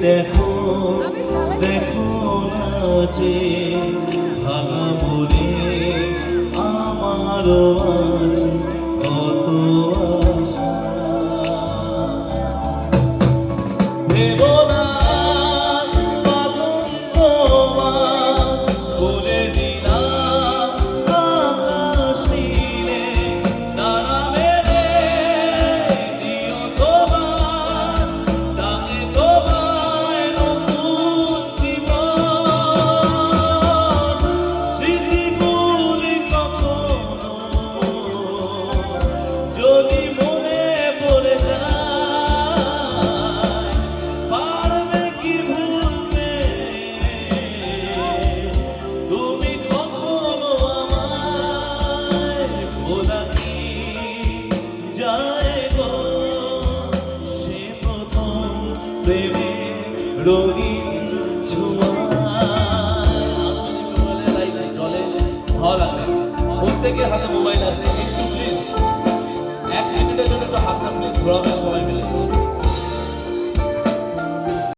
দেখো দেখো না যে ভাঙা মনে আমারও আছে কত আশা। ভেবো না বাঁধন তোমার খুলে দিলাম আকাশ নীলে তারা মেলে দিও তোমার তাকে তোমায় নতুন জীবন। স্মৃতিগুলি কখনো যদি মনে পড়ে যায় পারবে কি ভুলতে তুমি কখনো আমায় ভোলা কি যায় গো সে প্রথম প্রেমে রঙিন জলে ভালো লাগে। প্রত্যেকের হাতে মোবাইল আছে, একটু প্লিজ 1 মিনিটের জন্য একটু হাতটা প্লিজ ঘোরাবেন সবাই মিলে।